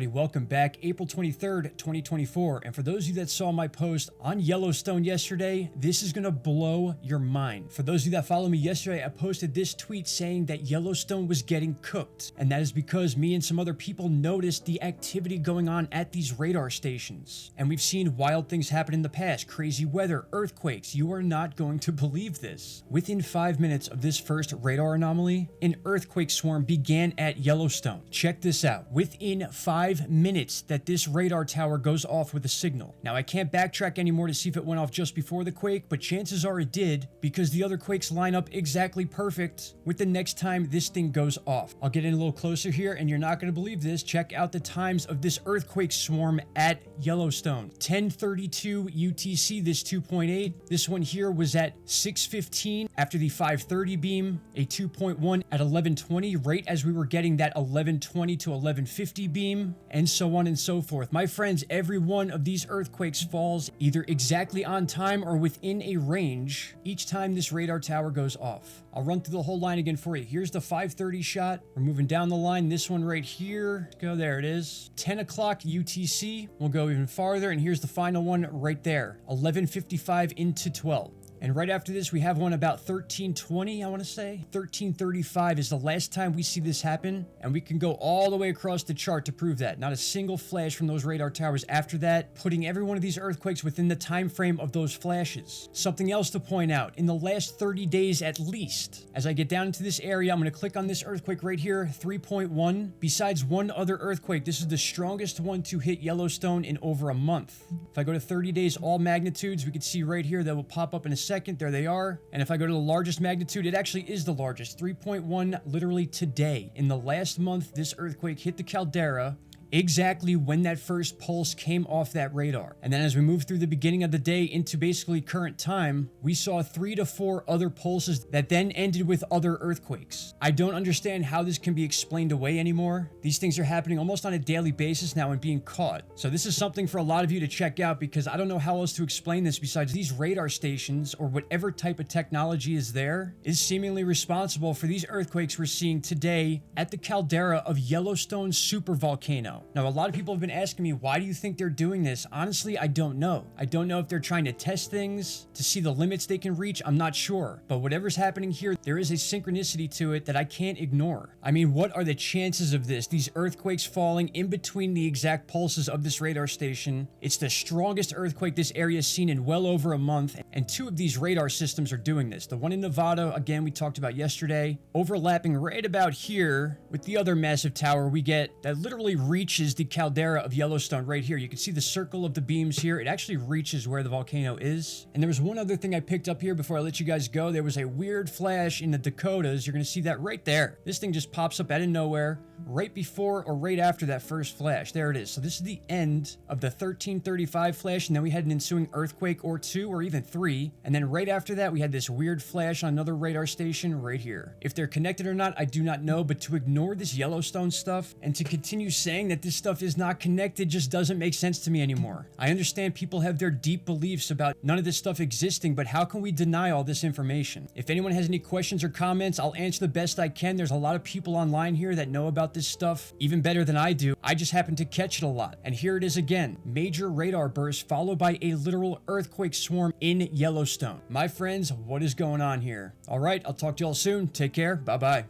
everybody? Welcome back. April 23rd, 2024. And for those of you that saw my post on Yellowstone yesterday, this is going to blow your mind. For those of you that follow me yesterday, I posted this tweet saying that Yellowstone was getting cooked. And that is because me and some other people noticed the activity going on at these radar stations. And we've seen wild things happen in the past, crazy weather, earthquakes. You are not going to believe this. Within 5 minutes of this first radar anomaly, an earthquake swarm began at Yellowstone. Check this out. Within 5 minutes that this radar tower goes off with a signal. Now, I can't backtrack anymore to see if it went off just before the quake, but chances are it did because the other quakes line up exactly perfect with the next time this thing goes off. I'll get in a little closer here and you're not going to believe this. Check out the times of this earthquake swarm at Yellowstone. 10:32 UTC, this 2.8. This one here was at 6:15 after the 5:30 beam, a 2.1 at 11:20, right as we were getting that 11:20 to 11:50 beam, and so on and so forth. My friends, every one of these earthquakes falls either exactly on time or within a range each time this radar tower goes off. I'll run through the whole line again for you. Here's the 5:30 shot. We're moving down the line. This one right here. Go, there it is. 10 o'clock UTC. We'll go even farther, and here's the final one right there. 11:55 into 12. And right after this, we have one about 13:20, I want to say. 13:35 is the last time we see this happen. And we can go all the way across the chart to prove that. Not a single flash from those radar towers after that, putting every one of these earthquakes within the time frame of those flashes. Something else to point out, in the last 30 days at least, as I get down into this area, I'm going to click on this earthquake right here, 3.1. Besides one other earthquake, this is the strongest one to hit Yellowstone in over a month. If I go to 30 days, all magnitudes, we can see right here that will pop up in a second. There they are. And if I go to the largest magnitude, it actually is the largest, 3.1 literally today. In the last month, this earthquake hit the caldera exactly when that first pulse came off that radar. And then as we move through the beginning of the day into basically current time, we saw 3 to 4 other pulses that then ended with other earthquakes. I don't understand how this can be explained away anymore. These things are happening almost on a daily basis now and being caught. So this is something for a lot of you to check out because I don't know how else to explain this besides these radar stations or whatever type of technology is there is seemingly responsible for these earthquakes we're seeing today at the caldera of Yellowstone supervolcano. Now, a lot of people have been asking me, why do you think they're doing this? Honestly, I don't know. I don't know if they're trying to test things to see the limits they can reach. I'm not sure. But whatever's happening here, there is a synchronicity to it that I can't ignore. I mean, what are the chances of this? These earthquakes falling in between the exact pulses of this radar station. It's the strongest earthquake this area has seen in well over a month. And 2 of these radar systems are doing this. The one in Nevada, again, we talked about yesterday, overlapping right about here with the other massive tower we get that literally reaches the caldera of Yellowstone right here. You can see the circle of the beams here. It actually reaches where the volcano is. And there was one other thing I picked up here before I let you guys go. There was a weird flash in the Dakotas. You're going to see that right there. This thing just pops up out of nowhere right before or right after that first flash. There it is. So this is the end of the 13:35 flash, and then we had an ensuing earthquake or 2 or even 3. And then right after that, we had this weird flash on another radar station right here. If they're connected or not, I do not know, but to ignore this Yellowstone stuff and to continue saying that this stuff is not connected just doesn't make sense to me anymore. I understand people have their deep beliefs about none of this stuff existing, but how can we deny all this information? If anyone has any questions or comments, I'll answer the best I can. There's a lot of people online here that know about this stuff even better than I do. I just happen to catch it a lot. And here it is again. Major radar burst followed by a literal earthquake swarm in Yellowstone. My friends, what is going on here? All right, I'll talk to y'all soon. Take care. Bye-bye.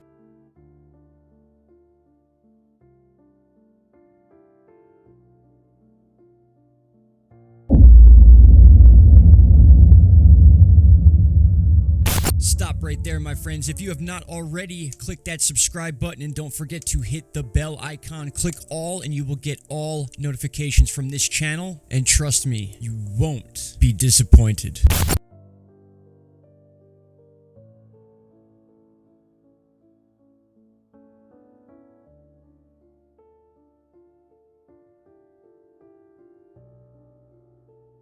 Stop right there, my friends. If you have not already, click that subscribe button and don't forget to hit the bell icon. Click all and you will get all notifications from this channel. And trust me, you won't be disappointed.